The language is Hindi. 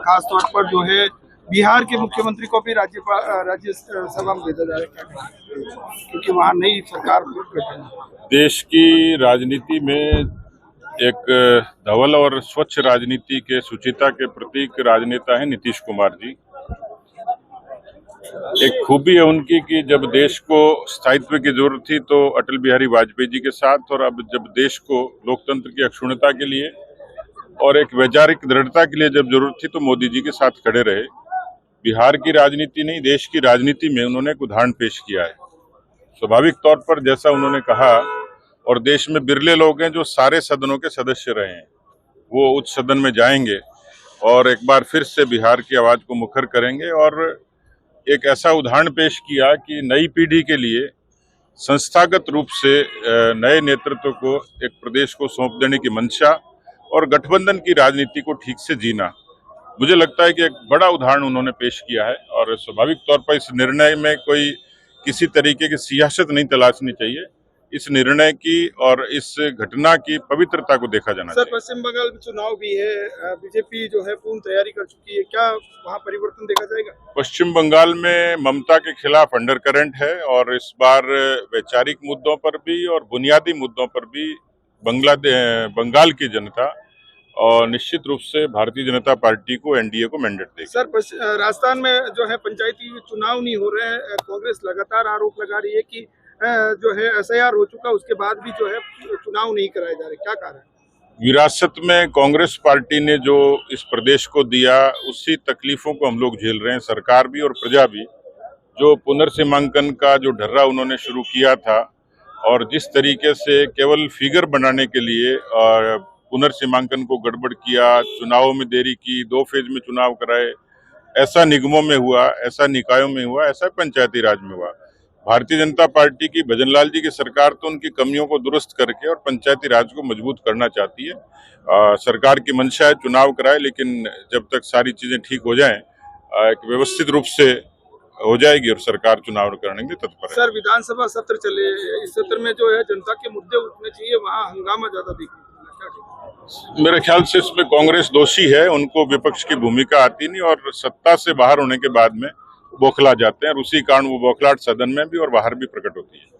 खासतौर पर जो है बिहार के मुख्यमंत्री को भी राज्यसभा में भेजा जा रहा है, क्योंकि वहाँ नई सरकार गठन है। देश की राजनीति में एक धवल और स्वच्छ राजनीति के शुचिता के प्रतीक राजनेता है नीतीश कुमार जी। एक खूबी है उनकी कि जब देश को स्थायित्व की जरूरत थी तो अटल बिहारी वाजपेयी जी के साथ, और अब जब देश को लोकतंत्र की अक्षुण्णता के लिए और एक वैचारिक दृढ़ता के लिए जब जरूरत थी तो मोदी जी के साथ खड़े रहे। बिहार की राजनीति नहीं, देश की राजनीति में उन्होंने एक उदाहरण पेश किया है। स्वाभाविक तौर पर जैसा उन्होंने कहा, और देश में बिरले लोग हैं जो सारे सदनों के सदस्य रहे हैं, वो उच्च सदन में जाएंगे और एक बार फिर से बिहार की आवाज को मुखर करेंगे और एक ऐसा उदाहरण पेश किया कि नई पीढ़ी के लिए संस्थागत रूप से नए नेतृत्व को एक प्रदेश को सौंप देने की मंशा और गठबंधन की राजनीति को ठीक से जीना, मुझे लगता है कि एक बड़ा उदाहरण उन्होंने पेश किया है। और स्वाभाविक तौर पर इस निर्णय में कोई किसी तरीके की सियासत नहीं तलाशनी चाहिए। इस निर्णय की और इस घटना की पवित्रता को देखा जाना चाहिए। पश्चिम बंगाल में चुनाव भी है, बीजेपी जो है पूर्ण तैयारी कर चुकी है, क्या वहाँ परिवर्तन देखा जाएगा? पश्चिम बंगाल में ममता के खिलाफ अंडरकरंट है और इस बार वैचारिक मुद्दों पर भी और बुनियादी मुद्दों पर भी बंगाल की जनता और निश्चित रूप से भारतीय जनता पार्टी को, एनडीए को मैंडेट देगी। सर, राजस्थान में जो है पंचायती चुनाव नहीं हो रहे हैं, कांग्रेस लगातार आरोप लगा रही है कि जो है एसआईआर हो चुका, उसके बाद भी जो है चुनाव नहीं कराए जा रहे, क्या कारण? विरासत में कांग्रेस पार्टी ने जो इस प्रदेश को दिया, उसी तकलीफों को हम लोग झेल रहे हैं, सरकार भी और प्रजा भी। जो पुनर्सीमांकन का जो ढर्रा उन्होंने शुरू किया था और जिस तरीके से केवल फिगर बनाने के लिए पुनर्सीमांकन को गड़बड़ किया, चुनावों में देरी की, 2 फेज में चुनाव कराए, ऐसा निगमों में हुआ, ऐसा निकायों में हुआ, ऐसा पंचायती राज में हुआ। भारतीय जनता पार्टी की, भजनलाल जी की सरकार तो उनकी कमियों को दुरुस्त करके और पंचायती राज को मजबूत करना चाहती है। सरकार की मंशा है चुनाव कराए, लेकिन जब तक सारी चीजें ठीक हो जाएं, एक व्यवस्थित रूप से हो जाएगी और सरकार चुनाव करने के लिए तत्पर है। सर, विधानसभा सत्र चले, इस सत्र में जो है जनता के मुद्दे उठने चाहिए, वहाँ हंगामा ज्यादा दिख मेरे ख्याल से इसमें कांग्रेस दोषी है, उनको विपक्ष की भूमिका आती नहीं और सत्ता से बाहर होने के बाद में बौखला जाते हैं और उसी कारण वो बौखलाहट सदन में भी और बाहर भी प्रकट होती है।